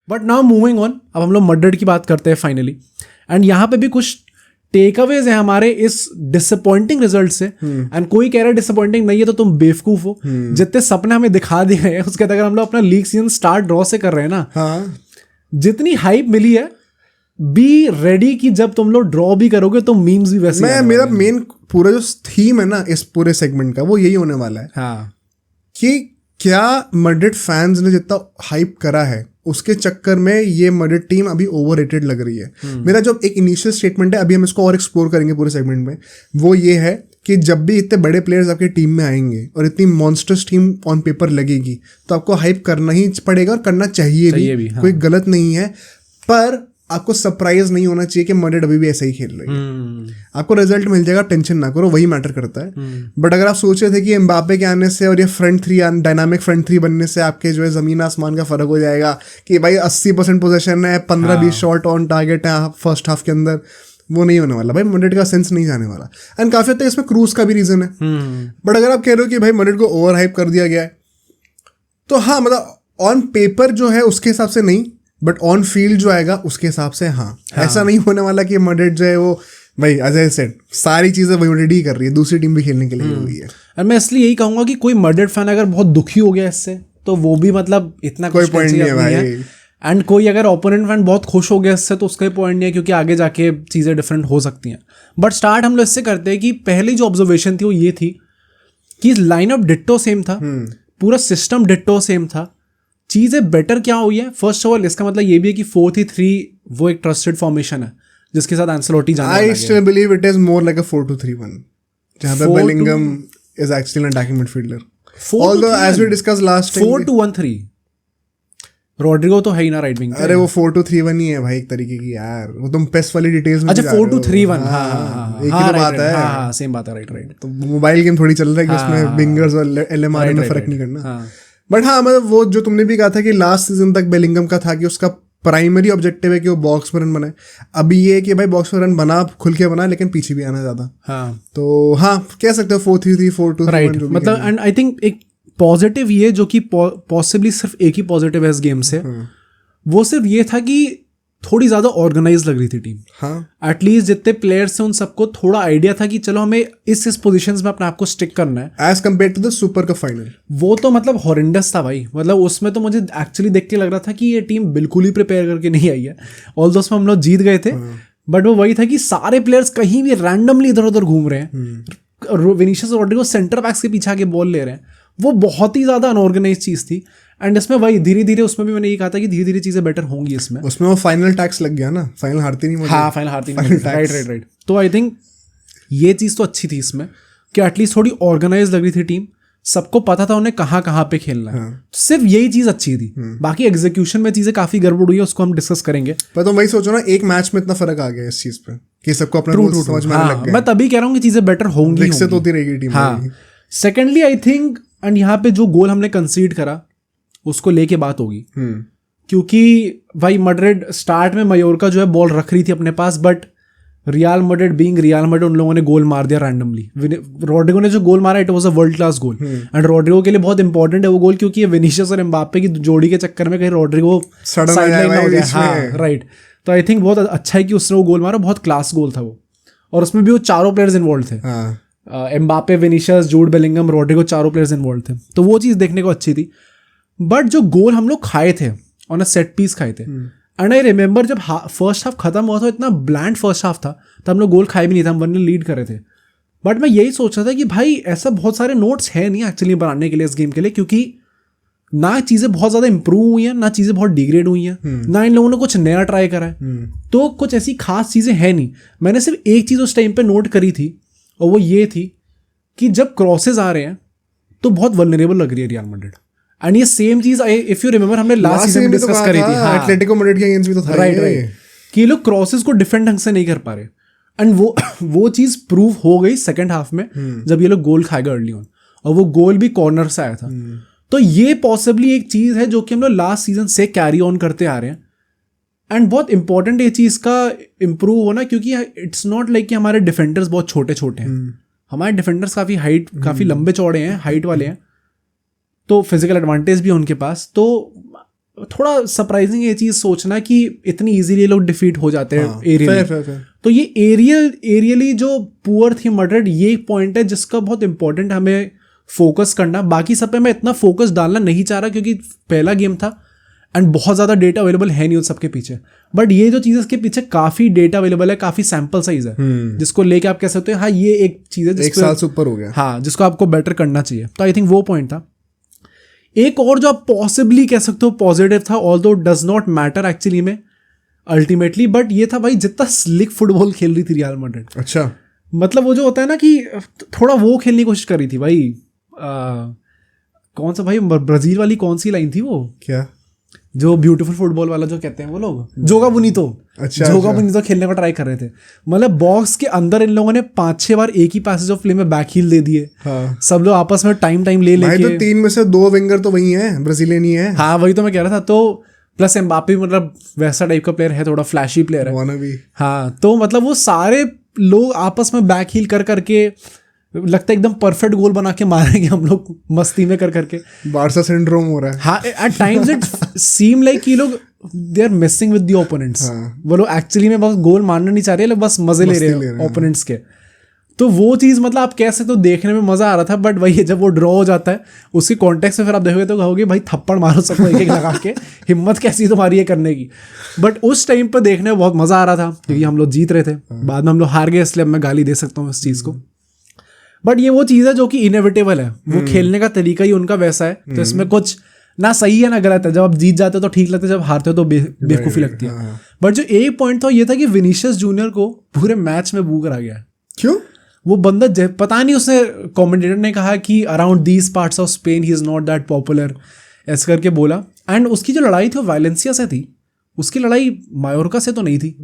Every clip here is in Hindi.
बट नाउ मूविंग ऑन, अब हम लोग मैड्रिड की बात करते हैं फाइनली। एंड यहाँ पे भी कुछ टेक अवेज है हमारे इस डिसअपॉइंटिंग रिजल्ट से। एंड कोई कह रहा है डिसअपॉइंटिंग नहीं है तो तुम बेवकूफ हो। जितने सपने हमें दिखा दिए हैं उसके अगर हम लोग अपना लीग सीजन स्टार्ट ड्रॉ से कर रहे हैं ना, जितनी हाइप मिली है, बी रेडी कि जब तुम लोग ड्रॉ भी करोगे तो मीम्स भी वैसे। मेरा मेन पूरा जो थीम है ना इस पूरे सेगमेंट का वो यही होने वाला है। हाँ, कि क्या मैड्रिड फैंस ने जितना हाइप करा है उसके चक्कर में ये मैड्रिड टीम अभी ओवररेटेड लग रही है। मेरा जो एक इनिशियल स्टेटमेंट है, अभी हम इसको और एक्सप्लोर करेंगे पूरे सेगमेंट में, वो ये है कि जब भी इतने बड़े प्लेयर्स आपकी टीम में आएंगे और इतनी मॉन्स्टर्स टीम ऑन पेपर लगेगी तो आपको हाइप करना ही पड़ेगा और करना चाहिए भी। हाँ। कोई गलत नहीं है, पर आपको सरप्राइज नहीं होना चाहिए कि मैड्रिड अभी भी ऐसा ही खेल रही है। आपको रिजल्ट मिल जाएगा, टेंशन ना करो, वही मैटर करता है। बट अगर आप सोच रहे थे कि एम्बापे के आने से और ये front three dynamic front three बनने से आपके जो है जमीन आसमान का फर्क हो जाएगा कि भाई 80% पोजीशन है, 15-20 शॉट ऑन टारगेट है फर्स्ट हाफ के अंदर, वो नहीं होने वाला भाई। मैड्रिड का सेंस नहीं जाने वाला। एंड काफी हद तक इसमें क्रूज का भी रीजन है। बट अगर आप कह रहे हो कि भाई मैड्रिड को ओवर हाइप कर दिया गया है, तो हाँ मतलब ऑन पेपर जो है उसके हिसाब से नहीं, बट ऑन फील्ड जो आएगा उसके हिसाब से हाँ। ऐसा नहीं होने वाला कि मैड्रिड जो है वो भाई एज आई सेड सारी चीजें वही रेडी कर रही है, दूसरी टीम भी खेलने के लिए हुई है। और मैं इसलिए यही कहूंगा कि कोई मैड्रिड फैन अगर बहुत दुखी हो गया इससे तो वो भी मतलब इतना कोई पॉइंट नहीं है भाई। एंड कोई अगर ओपोनेंट फैन बहुत खुश हो गया इससे तो उसका पॉइंट नहीं है, क्योंकि आगे जाके चीजें डिफरेंट हो सकती हैं। बट स्टार्ट हम लोग इससे करते हैं कि पहली जो ऑब्जर्वेशन थी वो ये थी कि लाइनअप डिट्टो सेम था, पूरा सिस्टम डिट्टो सेम था। चीज़ें बेटर क्या हुई है, फर्स्ट ऑफ ऑल इसका मतलब ये भी है कि 4-3-3 वो एक ट्रस्टेड फॉर्मेशन है जिसके साथ एंसेलोटी जाना है। I still believe it is more like a 4-2-3-1 जहाँ पे Bellingham is actually an attacking midfielder. Although as we discussed last time 4-2-1-3 Rodrigo तो है ही ना राइट विंग। अरे वो 4-2-3-1 ही है भाई एक तरीके की यार, वो तुम पेस वाली डिटेल्स में। अच्छा 4-2-3-1 हाँ एक ही तो बात है। हाँ सेम बात है, राइट। तो मोबाइल गेम थोड़ी चल रहा है कि उसमें विंगर्स और एलएमआर में फर्क नहीं करना। बट हाँ मतलब वो जो तुमने भी कहा था कि लास्ट सीजन तक बेलिंगम का था कि उसका प्राइमरी ऑब्जेक्टिव है कि वो बॉक्स में रन बनाए। अभी ये कि भाई बॉक्स में रन बना, खुल के बना, लेकिन पीछे भी आना ज़्यादा। हाँ तो हाँ कह सकते हो 4-3-3 4-2 राइट। मतलब एंड आई थिंक एक पॉजिटिव ये जो कि पॉसिबली सिर्फ एक ही पॉजिटिव है इस गेम से, वो सिर्फ ये था कि थोड़ी ज़्यादा ऑर्गेनाइज लग रही थी टीम। हाँ एटलीस्ट जितने प्लेयर्स हैं उन सबको थोड़ा आइडिया था कि चलो हमें इस पोजीशंस में अपने आप को स्टिक करना है as compare to the super cup final. वो तो मतलब हॉरेंडस था भाई। मतलब उसमें तो मुझे एक्चुअली देख के लग रहा था कि ये टीम बिल्कुल ही प्रिपेयर करके नहीं आई है। ऑल्दो उसमें हम लोग जीत गए थे, बट वो वही था कि सारे प्लेयर्स कहीं भी रैंडमली इधर उधर घूम रहे हैं। विनीशियस रॉड्रिगो सेंटर बैक्स के पीछे आके बॉल ले रहे हैं, वो बहुत ही ज़्यादा अनऑर्गेनाइज चीज़ थी। एंड इसमें वही धीरे धीरे, उसमें भी मैंने ये कहा था कि धीरे धीरे चीज़ें बेटर होंगी इसमें। उसमें वो फाइनल टैक्स लग गया ना, फाइनल हारती नहीं। हाँ फाइनल हारती नहीं, राइट। तो आई थिंक ये चीज़ तो अच्छी थी इसमें कि एटलीस्ट थोड़ी ऑर्गेनाइज लग रही थी टीम, सबको पता था उन्हें कहाँ पे खेलना है। तो सिर्फ यही चीज़ अच्छी थी, बाकी एग्जीक्यूशन में चीज़ें काफ़ी गड़बड़ हुई है, उसको हम डिस्कस करेंगे। पर तुम वही सोचो ना, एक मैच में इतना फर्क आ गया इस चीज़ पे कि सबको अपना रूल समझ में आने लग गया। मैं तभी कह रहा हूँ कि चीज़ें बेटर होंगी, विकसित होती रहेगी टीम। हाँ सेकेंडली आई थिंक, एंड यहाँ पे जो गोल हमने कंसीड करा उसको लेके बात होगी, क्योंकि भाई मैड्रिड स्टार्ट में मयोर्का जो है बॉल रख रही थी अपने पास, but Real Madrid being Real Madrid उन लोगों ने गोल मार दिया रैंडमली। रॉड्रिगो ने जो गोल मारा it was a world class goal, and Rodrygo के लिए बहुत इंपॉर्टेंट है वो गोल, क्योंकि ये विनीशियस और एम्बापे की जोड़ी के चक्कर में कहीं रॉड्रिगो साइडलाइन ना हो जाए। हाँ राइट। तो आई थिंक बहुत अच्छा है कि उसने वो गोल मारा, बहुत क्लास गोल था वो, और उसमें भी वो चारों प्लेयर्स इन्वॉल्व थे। Mbappe, Vinicius, Jude Bellingham, Rodrygo, चारों प्लेयर्स इन्वॉल्व थे, तो वो चीज़ देखने को अच्छी थी। बट जो गोल हम लोग खाए थे ऑन अ सेट पीस खाए थे, एंड आई रिमेंबर जब फर्स्ट हाफ खत्म हुआ था, इतना ब्लैंड फर्स्ट हाफ था, तो हम लोग गोल खाए भी नहीं था, हम 1-0 लीड कर रहे थे। बट मैं यही सोच रहा था कि भाई ऐसा बहुत सारे नोट्स हैं नहीं एक्चुअली बनाने के लिए इस गेम के लिए, क्योंकि ना चीज़ें बहुत ज़्यादा इंप्रूव हुई हैं, ना चीज़ें बहुत डिग्रेड हुई हैं, ना इन लोगों ने कुछ नया ट्राई करा है, तो कुछ ऐसी खास चीज़ें हैं नहीं। मैंने सिर्फ एक चीज़ उस टाइम पे नोट करी थी, और वो ये थी कि जब क्रॉसेज आ रहे हैं तो बहुत वल्नरेबल लग रही है रियल मैड्रिड। एंड ये सेम चीज इफ यू रिमेंबर हमने लास्ट सीजन में डिस्कस करी थी, एटलेटिको मैड्रिड के अगेंस्ट भी तो था, राइट कि ये लोग क्रॉसेस को डिफेंड ढंग से नहीं कर पा रहे। एंड वो चीज प्रूव हो गई सेकंड हाफ में, जब ये लोग गोल खाएगा अर्ली ऑन, और वो गोल भी कॉर्नर से आया था। तो ये पॉसिबली एक चीज है जो कि हम लोग लास्ट सीजन से कैरी ऑन करते आ रहे हैं, एंड बहुत इंपॉर्टेंट ये चीज का इम्प्रूव होना, क्योंकि इट्स नॉट लाइक कि हमारे डिफेंडर्स बहुत छोटे छोटे हैं, हमारे डिफेंडर्स काफी लंबे चौड़े हैं, हाइट वाले हैं, तो फिजिकल एडवांटेज भी है उनके पास। तो थोड़ा सरप्राइजिंग ये चीज सोचना कि इतनी इजीली लोग डिफीट हो जाते हैं एरियली। तो ये एरियली जो पुअर थी मैड्रिड, ये एक पॉइंट है जिसका बहुत इंपॉर्टेंट हमें फोकस करना। बाकी सब पे मैं इतना फोकस डालना नहीं चाह रहा क्योंकि पहला गेम था एंड बहुत ज़्यादा डेटा अवेलेबल है नहीं उन सबके पीछे। बट ये जो चीज़ इसके पीछे काफ़ी डेटा अवेलेबल है, काफ़ी सैम्पल साइज है जिसको लेके आप कह सकते हो हाँ ये एक चीज़ है एक साल से ऊपर हो गया, हाँ जिसको आपको बेटर करना चाहिए। तो आई थिंक वो पॉइंट था। एक और जो आप पॉसिबली कह सकते हो पॉजिटिव था, although does not matter actually में अल्टीमेटली, बट ये था भाई जितना स्लिक फुटबॉल खेल रही थी रियल मैड्रिड। अच्छा, मतलब वो जो होता है ना कि थोड़ा वो खेलने की कोशिश कर रही थी भाई। कौन सा भाई ब्राजील वाली कौन सी लाइन थी वो, क्या जो ब्यूटीफुल फुटबॉल वाला जो कहते हैं वो लोग, जोगा बुनीतो। अच्छा, जोगा बुनीतो खेलने का ट्राई कर रहे थे। मतलब बॉक्स के अंदर इन लोगों ने 5-6 बार एक ही पैसेज ऑफ प्ले में बैक हील दे दिए। हाँ। सब लोग आपस में टाइम ले लेके। तो 3 में से 2 विंगर तो वही है, ब्राजीलियन ही है। हाँ वही तो मैं कह रहा था। तो प्लस एम्बापे मतलब वैसा टाइप का प्लेयर है, थोड़ा फ्लैशी प्लेयर है। हाँ तो मतलब वो सारे लोग आपस में बैक हील कर करके लगता है एकदम परफेक्ट गोल बना के मारेंगे हम लोग मस्ती में कर करके। बारसा सिंड्रोम हो रहा है। हाँ at times it seem like ये लोग they are missing with the opponents. वो लोग एक्चुअली में बस गोल मारना नहीं चाह रहे, लोग बस मजे ले रहे हैं ओपोनेंट्स के। तो वो चीज़ मतलब आप कह सकते हो देखने में मजा आ रहा था। बट वही जब वो ड्रॉ हो जाता है उसके कॉन्टेक्स्ट में फिर आप देखोगे तो कहोगे भाई थप्पड़ मारो सबको एक लगा के, हिम्मत कैसी तुम्हारी ये करने की। बट उस टाइम पर देखने में बहुत मजा आ रहा था क्योंकि हम लोग जीत रहे थे। बाद में हम लोग हार गए, इसलिए अब मैं गाली दे सकता हूँ इस चीज़ को। बट ये वो चीज़ है जो कि इनएविटेबल है, वो खेलने का तरीका ही उनका वैसा है। तो इसमें कुछ ना सही है ना गलत है। जब आप जीत जाते हो तो ठीक लगता है, जब हारते हो तो बेवकूफ़ी लगती है। बट जो एक पॉइंट था ये था कि विनीशियस जूनियर को पूरे मैच में बू करा गया। क्यों? वो बंदा पता नहीं, उसने कमेंटेटर ने कहा कि around these parts of Spain he is not that popular, ऐसे करके बोला। एंड उसकी जो लड़ाई थी वो वायलेंसिया से थी, उसकी लड़ाई मायोरका से तो नहीं थी।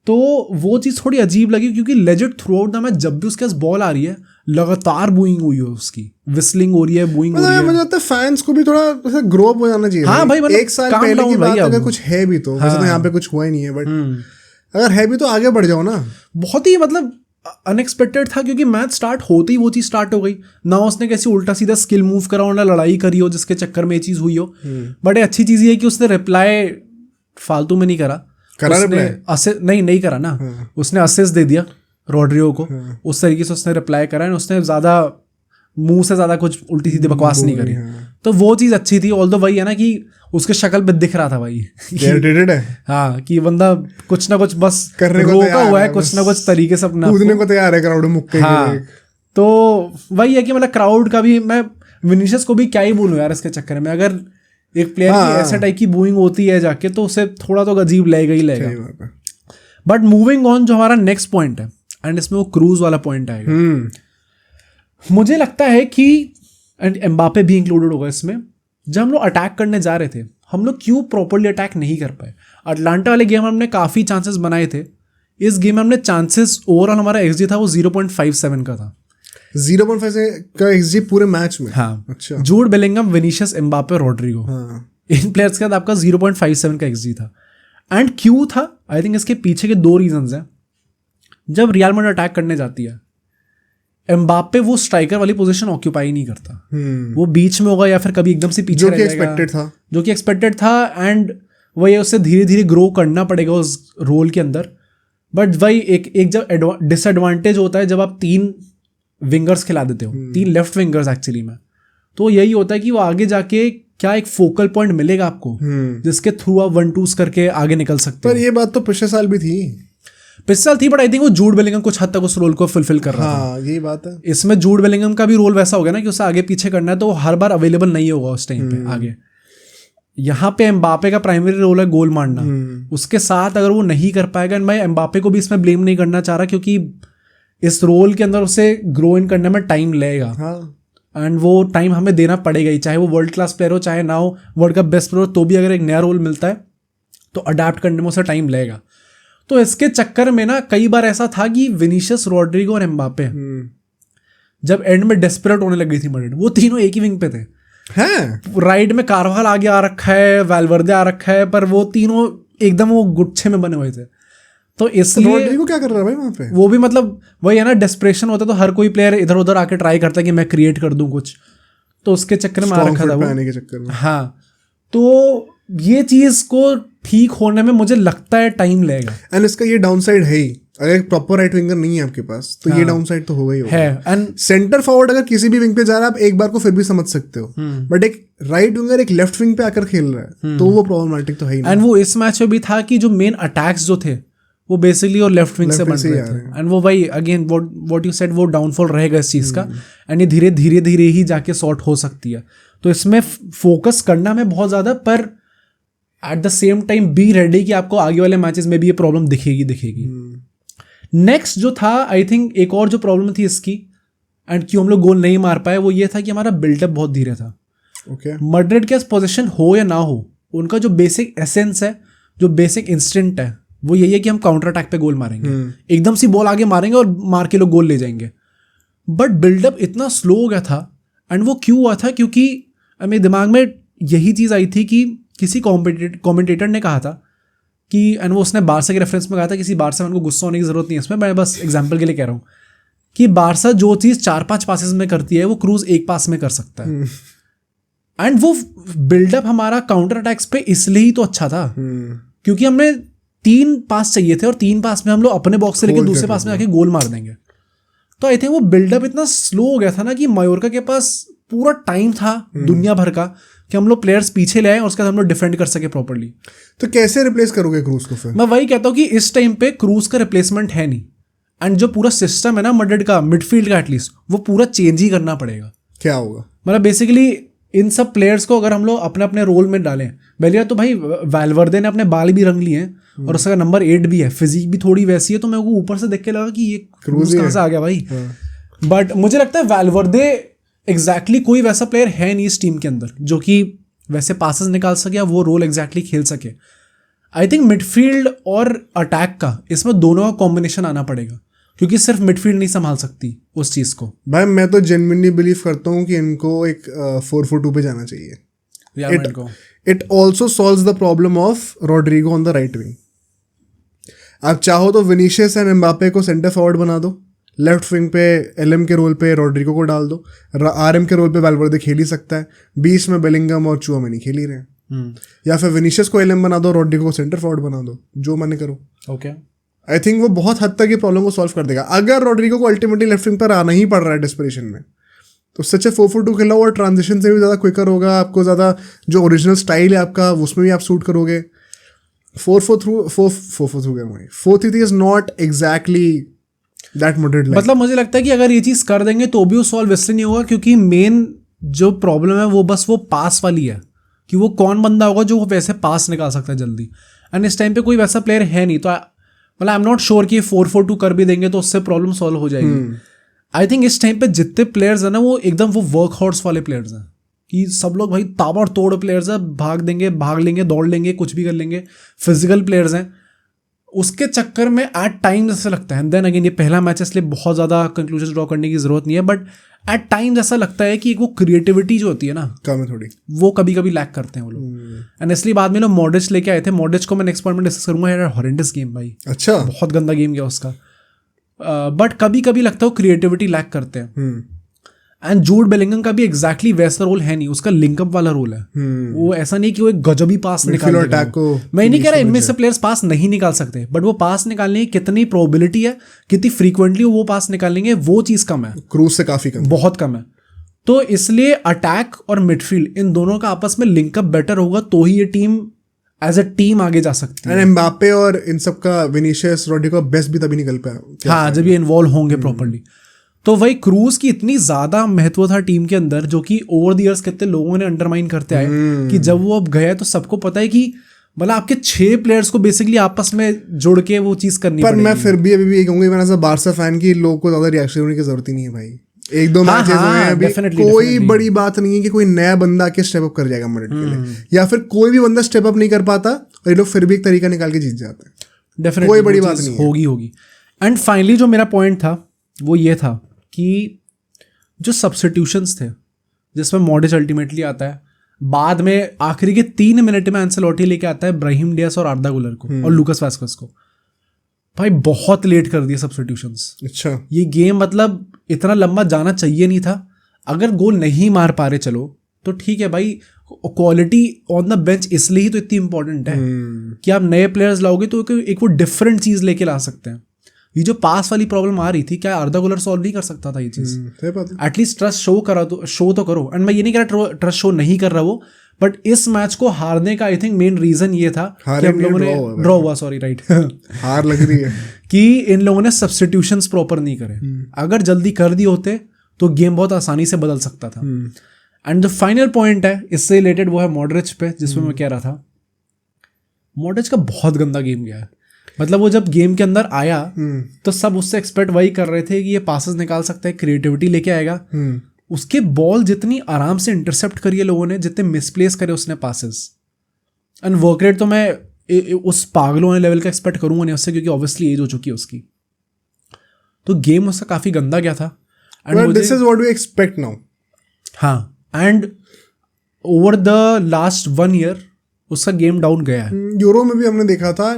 तो वो चीज़ थोड़ी अजीब लगी क्योंकि legit through out the match जब भी उसके पास बॉल आ रही है लगातार बूइंग हुई है, उसकी विस्लिंग हो रही है, बूइंग हो रही है। मुझे लगता है फैंस को भी थोड़ा ग्रो अप हो जाना चाहिए। हाँ भाई, मतलब एक साल पहले की बात अगर कुछ है भी तो वैसे तो यहाँ पे कुछ हुआ ही नहीं है, बट अगर है भी तो आगे बढ़ जाओ ना। बहुत ही मतलब अनएक्सपेक्टेड था क्योंकि मैच स्टार्ट होते ही वो चीज़ स्टार्ट हो गई ना। उसने कैसी उल्टा सीधा स्किल मूव करा हो ना लड़ाई करी हो जिसके चक्कर में ये चीज़ हुई हो। बट अच्छी चीज़ ये है कि उसने रिप्लाई फालतू में नहीं करा। नहीं करा ना। उसने असिस्ट दे दिया रॉड्रिगो को, उस तरीके से उसने रिप्लाई करा है। उसने ज़्यादा मुंह से ज़्यादा कुछ उल्टी सीधी बकवास नहीं करी। तो वो चीज़ अच्छी थी। ऑल्दो वही है ना कि उसके शक्ल पे दिख रहा था भाई है। हाँ कि बंदा कुछ ना कुछ बस करने को रोका हुआ है, कुछ ना कुछ तरीके से अपना कूदने को तैयार है क्राउड में मुक्के। हाँ तो वही है कि मतलब क्राउड का भी, मैं विनीशियस को भी क्या ही बोलूँ यार इसके चक्कर में। अगर एक प्लेयर की ऐसा टाइप की बूइंग होती है जाके तो उसे थोड़ा तो अजीब लगेगा ही लगेगा। बट मूविंग ऑन, जो हमारा नेक्स्ट पॉइंट है एंड इसमें वो क्रूज वाला पॉइंट आएगा। मुझे लगता है कि एंड एम्बापे भी इंक्लूडेड होगा इसमें। जब हम लोग अटैक करने जा रहे थे, हम लोग क्यों प्रॉपरली अटैक नहीं कर पाए? अटलांटा वाले गेम हमने काफ़ी चांसेस बनाए थे। इस गेम में हमने चांसेस, ओवरऑल हमारा एक्सजी था वो 0.57 का था। 0.5 का एक्सजी पूरे मैच में? हाँ। अच्छा। Jude Bellingham, Vinicius, Mbappe, Rodrygo, इन प्लेयर्स के साथ आपका 0.57 का एक्सजी था। एंड क्यों था? आई थिंक इसके पीछे के 2 रीजंस हैं। जब रियल मैड्रिड अटैक करने जाती है, एम्बापे वो स्ट्राइकर वाली पोजीशन ऑक्यूपाई नहीं करता। वो बीच में होगा या फिर कभी एकदम से पीछे रह जाएगा, जो कि एक्सपेक्टेड था। एंड वही उसे धीरे धीरे ग्रो करना पड़ेगा उस रोल के अंदर। बट वही एक जब डिसएडवांटेज होता है जब आप 3 विंगर्स खिला देते हो, 3 लेफ्ट विंगर्स एक्चुअली में, तो यही होता है कि वो आगे जाके क्या एक फोकल पॉइंट मिलेगा आपको जिसके थ्रू आप 1-2s करके आगे निकल सकते हो। पर ये बात तो पिछले साल भी थी। पिछले साल थी, बट आई थिंक वो जूड बेलिंगम कुछ हद तक उस रोल को फुलफिल कर रहा था। यही बात है। इसमें जूड बेलिंगम का भी रोल वैसा हो गया ना कि उसे आगे पीछे करना है, तो हर बार अवेलेबल नहीं होगा उस टाइम पे आगे। यहाँ पे एम्बापे का प्राइमरी रोल है गोल मारना, उसके साथ अगर वो नहीं कर पाएगा, मैं एम्बापे को भी इसमें ब्लेम नहीं करना चाह रहा क्योंकि इस रोल के अंदर उसे ग्रो इन करने में टाइम लगेगा। एंड वो टाइम हमें देना पड़ेगा ही, चाहे वो वर्ल्ड क्लास प्लेयर हो चाहे ना हो वर्ल्ड का बेस्ट प्लेयर हो, तो भी अगर एक नया रोल मिलता है तो अडेप्ट करने में उसे टाइम लगेगा। तो इसके चक्कर में ना कई बार ऐसा था कि विनीशियस, रॉड्रिगो और एम्बापे जब एंड में डेस्परेट होने लगी थी मैड्रिड, वो तीनों एक ही विंग पे थे। राइट में कारवाल आगे आ रखा है, वाल्वर्दे आ रखा है, पर वो तीनों एकदम वो गुच्छे में बने हुए थे। तो इसलिए रॉड्रिगो क्या कर रहा है भाई वहाँ पे? वो भी मतलब वही है ना, डेस्परेशन होता है तो हर कोई प्लेयर इधर उधर आके ट्राई करता है कि मैं क्रिएट कर दूं कुछ, तो उसके चक्कर में आ रखा था वो। के चक्कर में। हाँ, तो ये चीज को ठीक होने में मुझे लगता है टाइम लगेगा। एंड इसका ये डाउन साइड है ही, अगर एक प्रॉपर राइट विंगर नहीं है आपके पास तो ये डाउन साइड तो होगा ही होगा। है एंड सेंटर फॉरवर्ड अगर किसी भी विंग पे जा रहा है आप एक बार को फिर भी समझ सकते हो, बट एक राइट विंगर एक लेफ्ट विंग पे आकर खेल रहा है तो वो प्रॉब्लमेटिक तो है ही। एंड वो इस मैच में भी था कि जो मेन अटैक्स जो थे वो बेसिकली और लेफ्ट विंग से बन रहे थे, एंड वो भाई अगेन व्हाट यू सेड वो डाउनफॉल रहेगा इस चीज का, एंड ये धीरे धीरे ही जाके सॉर्ट हो सकती है। तो इसमें फोकस करना में बहुत ज्यादा, पर at the same time be ready कि आपको आगे वाले मैचेस में भी ये प्रॉब्लम दिखेगी। नेक्स्ट जो था आई थिंक एक और जो प्रॉब्लम थी इसकी एंड क्यों हम लोग गोल नहीं मार पाए वो ये था कि हमारा बिल्डअप बहुत धीरे था। मैड्रिड के पोजीशन हो या ना हो, उनका जो बेसिक एसेंस है, जो बेसिक इंस्टिंक्ट है, वो यही है कि हम काउंटर अटैक पे गोल मारेंगे, एकदम सी बॉल आगे मारेंगे और मार के लोग गोल ले जाएंगे। बट बिल्डअप इतना स्लो हो गया था, एंड वो क्यों हुआ था? क्योंकि मेरे दिमाग में यही चीज़ आई थी कि किसी कॉमेंटेटर ने कहा था कि, एंड वो उसने बारसा के रेफरेंस में कहा था, किसी बारसा में उनको गुस्सा होने की जरूरत नहीं है इसमें, मैं बस एग्जाम्पल के लिए कह रहा हूँ कि बारसा जो चीज़ 4-5 पासेस में करती है वो क्रूज 1 पास में कर सकता है। एंड वो बिल्डअप हमारा काउंटर अटैक्स पे इसलिए ही तो अच्छा था क्योंकि हमने 3 पास चाहिए थे और 3 पास में हम लोग अपने बॉक्स से लेकर दूसरे पास में जाके गोल मार देंगे। तो आई थिंक वो बिल्डअप इतना स्लो हो गया था ना कि मायोर्का के पास पूरा टाइम था दुनिया भर का कि हम लोग प्लेयर्स पीछे ले आए और उसके बाद हम लोग डिफेंड कर सके प्रॉपर्ली। तो कैसे रिप्लेस करोगे क्रूज को फिर? मैं वही कहता हूँ कि इस टाइम पे क्रूज का रिप्लेसमेंट है नहीं, एंड जो पूरा सिस्टम है ना मैड्रिड का मिडफील्ड का एटलीस्ट वो पूरा चेंज ही करना पड़ेगा। क्या होगा? मतलब बेसिकली इन सब प्लेयर्स को अगर हम लोग अपने अपने रोल में डालें, पहले तो भाई वैल्वर्दे ने अपने बाल भी रंग लिए हैं और उसका नंबर 8 भी है, फिजिक भी थोड़ी वैसी है, तो मेरे को ऊपर से देख के लगा कि ये क्रूज कहाँ से आ गया भाई। बट मुझे लगता है वैल्वर्दे एग्जैक्टली कोई वैसा प्लेयर है नहीं इस टीम के अंदर जो कि वैसे पासेस निकाल सके या वो रोल एग्जैक्टली खेल सके। आई थिंक मिडफील्ड और अटैक का इसमें दोनों का कॉम्बिनेशन आना पड़ेगा क्योंकि सिर्फ मिडफील्ड नहीं संभाल सकती उस चीज़ को। भाई मैं तो जेन्युइनली बिलीव करता हूँ कि इनको एक 4-4-2 पे जाना चाहिए। It also solves the problem of Rodrygo on the right wing. आप चाहो तो विनीशियस एंड एम्बापे को सेंटर फॉरवर्ड बना दो, लेफ्ट विंग पे एलएम के रोल पे रॉड्रिगो को डाल दो, आरएम के रोल पे वैल्वर्दे खेल ही सकता है, बीच में बेलिंगम और चुआमेनी खेल ही रहे हैं, या फिर विनीशियस को एलएम बना दो, रॉड्रिगो को सेंटर फॉरवर्ड बना दो, जो मन करो। ओके, आई थिंक वो बहुत हद तक ये प्रॉब्लम को सॉल्व कर देगा। अगर रॉड्रिगो को अल्टीमेटली लेफ्ट विंग पर आना ही पड़ रहा है डिस्परेशन में, तो सच 4-4-2 खेला और ट्रांजिशन से भी ज़्यादा क्विकर होगा, आपको ज़्यादा जो ओरिजिनल स्टाइल है आपका उसमें भी आप सूट करोगे। 4-4-3 is not exactly that Madrid like. मतलब मुझे लगता है कि अगर ये चीज़ कर देंगे तो भी वो सॉल्व इसलिए नहीं होगा क्योंकि मेन जो प्रॉब्लम है वो बस वो पास वाली है कि वो कौन बंदा होगा जो वैसे पास निकाल सकता है जल्दी, एंड इस टाइम पे कोई वैसा प्लेयर है नहीं। तो मतलब आई एम नॉट श्योर कि 4-4-2 कर भी देंगे तो उससे प्रॉब्लम सॉल्व हो जाएगी। आई थिंक इस टाइम पे जितने प्लेयर्स हैं ना वो एकदम वो वर्क हॉर्स वाले प्लेयर्स हैं कि सब लोग भाई ताबड़ तोड़ प्लेयर्स हैं, भाग देंगे, भाग लेंगे, दौड़ लेंगे, कुछ भी कर लेंगे, फिजिकल प्लेयर्स हैं। उसके चक्कर में एट टाइम्स ऐसा लगता है, देन अगेन ये पहला मैच है इसलिए बहुत ज़्यादा कंक्लूजन ड्रॉ करने की जरूरत नहीं है, बट एट टाइम्स ऐसा लगता है कि वो क्रिएटिविटी जो होती है ना कम है थोड़ी, वो कभी कभी लैक करते हैं वो लोग। एंड इसलिए बाद में लोग मॉड्रिच लेके आए थे। मॉड्रिच को मैं नेक्स्ट पॉइंट में डिस्कस करूंगा, यार हॉरेंडस गेम भाई, अच्छा बहुत गंदा गेम गया उसका, बट कभी कभी लगता है वो क्रिएटिविटी लैक करते हैं। एंड जूड बेलिंगम का भी एग्जैक्टली वैसा रोल है नहीं, उसका लिंकअप वाला रोल है। वो ऐसा नहीं कि वो एक गजबी पास निकाल देगा। मैं नहीं कह रहा इनमें से प्लेयर्स पास नहीं निकाल सकते, बट वो पास निकालने की कितनी प्रोबेबिलिटी है, कितनी फ्रीक्वेंटली वो पास निकालेंगे, वो चीज़ कम है, क्रूज से काफी कम, बहुत कम है। तो इसलिए अटैक और मिडफील्ड इन दोनों का आपस में लिंकअप बेटर होगा तो ही ये टीम एज अ टीम आगे जा सकती है। एम्बापे और इन सब का विनीशियस रॉड्रिगो बेस्ट भी तभी निकल पाया। हाँ, जब ये इन्वॉल्व होंगे प्रॉपर्ली। तो वही क्रूज की इतनी ज्यादा महत्व था टीम के अंदर जो कि ओवर द इयर्स कितने लोगों ने अंडरमाइन करते आए कि जब वो अब गया तो सबको पता है कि मतलब आपके 6 प्लेयर्स को बेसिकली आपस में जोड़ के वो चीज करनी पर मैं फिर भी अभी भी कहूंगा मैं एज अ बारसा फैन की लोगों को ज्यादा रिएक्शन होने की जरूरत ही नहीं है भाई। 1-2 मैचेस हुए हैं अभी, कोई बड़ी बात नहीं है कि कोई नया बंदा आके स्टेप अप कर जाएगा मैड्रिड के लिए, या फिर कोई भी बंदा स्टेप अप नहीं कर पाता और ये लोग फिर भी एक तरीका निकाल के जीत जाते हैं। डेफिनेटली कोई बड़ी बात नहीं होगी। एंड फाइनली जो मेरा पॉइंट था वो ये था कि जो सब्स्टिट्यूशंस थे जिसमें मॉड्रिच अल्टीमेटली आता है, बाद में आखिरी के 3 मिनट में एंसेलोटी लेके आता है ब्राहिम डियास और आर्दा गुलर को और लूकास वास्केस को। भाई बहुत लेट कर दिए सब्स्टिट्यूशंस। अच्छा, ये गेम मतलब इतना लंबा जाना चाहिए नहीं था। अगर गोल नहीं मार पा रहे चलो, तो ठीक है भाई, क्वालिटी ऑन द बेंच इसलिए ही तो इतनी इंपॉर्टेंट है कि आप नए प्लेयर्स लाओगे तो एक वो डिफरेंट चीज लेके ला सकते हैं। ये जो पास वाली प्रॉब्लम आ रही थी, क्या अर्दा गुलर सॉल्व नहीं कर सकता था ये चीज? एटलीस्ट ट्रस्ट शो तो करो। एंड मैं ये नहीं कह रहा ट्रस्ट शो नहीं कर रहा वो, बट इस मैच को हारने का आई थिंक मेन रीजन ये था कि हम लोगों ने ड्रॉ हुआ, सॉरी राइट हार लग रही है कि इन लोगों ने सब्स्टिट्यूशंस प्रॉपर नहीं करे। अगर जल्दी कर दिए होते तो गेम बहुत आसानी से बदल सकता था। एंड द फाइनल पॉइंट है इससे रिलेटेड, वो है मॉडरिच पे, जिसमें मैं कह रहा था मॉडरिच का बहुत गंदा गेम गया है। मतलब वो जब गेम के अंदर आया तो सब उससे एक्सपेक्ट वही कर रहे थे कि ये पासेस निकाल सकता है, क्रिएटिविटी लेके आएगा। उसके बॉल जितनी आराम से इंटरसेप्ट करी है लोगों ने, जितने मिसप्लेस करे उसने पासेस, एंड वर्क रेट तो मैं उस पागलों वाले लेवल का एक्सपेक्ट करूंगा नहीं उससे, क्योंकि ऑब्वियसली एज हो चुकी है उसकी। तो गेम उसका काफी गंदा गया था। This is what we expect now. हाँ, and over the last 1 year उसका गेम डाउन गया है। यूरो में भी हमने देखा था,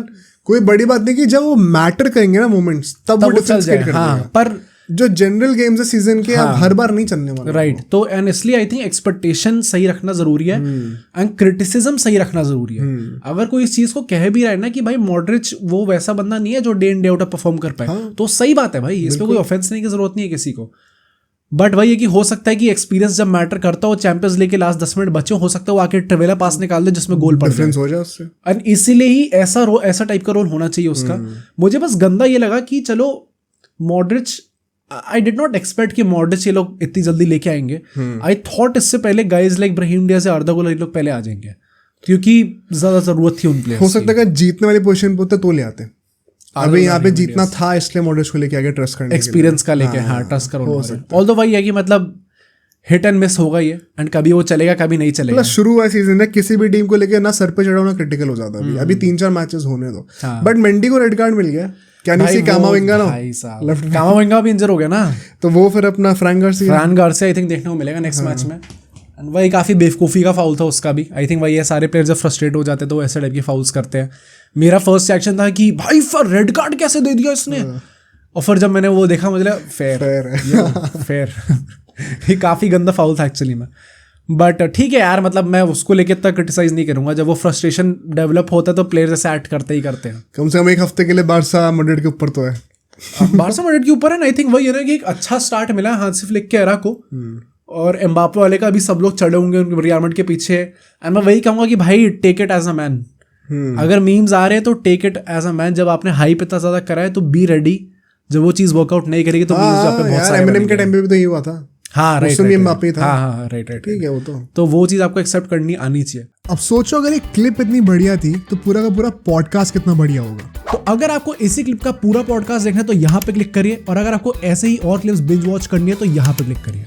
कोई बड़ी बात नहीं कि जब वो मैटर करेंगे ना मोमेंट्स, तब वो डिफरेंस क्रिएट करेगा। हाँ, पर जो जनरल गेम्स है सीजन के, हाँ, हर बार नहीं चलने वाला। राइट, तो एंड इसलिए आई थिंक एक्सपेक्टेशन सही रखना जरूरी है एंड क्रिटिसिज्म सही रखना जरूरी है। अगर कोई इस चीज को कह भी रहा है ना कि भाई मॉडरिच वो वैसा बंदा नहीं है जो day in day out perform कर पाए, हाँ, तो सही बात है भाई, इसमें कोई ऑफेंस नहीं की जरूरत नहीं है किसी को। बट वही है कि हो सकता है कि एक्सपीरियंस जब मैटर करता हो, चैंपियंस लीग के लास्ट 10 मिनट बचे हो सकता है वो आके ट्रिवेला पास निकाल दे जिसमें गोल पड़ डिफरेंस हो जाए उससे। और इसीलिए ही ऐसा टाइप का रोल होना चाहिए उसका। मुझे बस गंदा ये लगा कि चलो Modric, I did not expect कि मॉडरिच ये लोग इतनी जल्दी लेके आएंगे। आई थॉट इससे पहले गाइज लाइक ब्राहीम डियाज़ या अर्दा गुलर ये लोग पहले आ जाएंगे, क्योंकि ज्यादा जरूरत थी उन प्लेयर्स। हो सकता है कि जीतने वाली पोजीशन पे होते तो ले आते। अभी यहाँ पे जीतना था इसलिए मॉडरिच को लेके आगे ट्रस्ट करने, एक्सपीरियंस का लेके, हाँ, ट्रस्ट करो। ऑल्दो वही है कि मतलब हिट एंड मिस होगा ये, एंड कभी वो चलेगा कभी नहीं चलेगा। शुरू हुआ सीजन है, किसी भी टीम को लेके ना सर पे चढ़ाओ ना क्रिटिकल हो जाता है। अभी 3-4 मैचेस होने दो। बट मेंडी को रेड कार्ड मिल गया, क्या नहीं सी कामाविंगा ना, लेफ्ट कामाविंगा भी इंजर हो गया ना, तो वो फिर अपना फ्रैंक गार्सिया आई थिंक देखने को मिलेगा नेक्स्ट मैच में। एंड वही काफी बेवकूफी का फाउल था उसका भी। आई थिंक वही है, सारे प्लेयर जब फ्रस्ट्रेट हो जाते हैं तो ऐसे टाइप के फाउल्स करते हैं। मेरा फर्स्ट रिएक्शन था कि भाई फॉर रेड कार्ड कैसे दे दिया इसने, और फिर जब मैंने वो देखा मुझे लगा फेयर ये काफी गंदा फाउल था एक्चुअली में। बट ठीक है यार, मतलब मैं उसको लेके इतना क्रिटिसाइज नहीं करूंगा। जब वो फ्रस्ट्रेशन डेवलप होता है तो प्लेयर्स ऐसे एक्ट करते ही करते हैं। कम से कम एक हफ्ते के लिए बारसा मैड्रिड के ऊपर तो है, बारसा मैड्रिड के ऊपर है। आई थिंक वही है ना कि एक अच्छा स्टार्ट मिला है हांसी फ्लिक के एरा को, और एम्बापे वाले का भी सब लोग चढ़े होंगे रियल मैड्रिड के पीछे। एंड मैं वही कहूंगा कि भाई take it as a man. अगर मीम्स आ रहे हैं तो take it as a man. जब आपने हाइप इतना ज्यादा करा है तो बी रेडी, जब वो चीज वर्कआउट नहीं करेगी तो मीम्स आप पे बहुत सारे एमिनेम के टाइम पे भी तो ये हुआ था। हाँ राइट, एम्बापे था। हाँ राइट, ठीक है, वो तो वो चीज आपको एक्सेप्ट करनी आनी चाहिए। अब सोचो अगर एक क्लिप इतनी बढ़िया थी तो पूरा का पूरा पॉडकास्ट कितना बढ़िया होगा। तो अगर आपको इसी क्लिप का पूरा पॉडकास्ट देखना है तो यहाँ पे क्लिक करिए, और अगर आपको ऐसे ही और क्लिप्स बिंज वॉच करनी है तो यहाँ पे क्लिक करिए।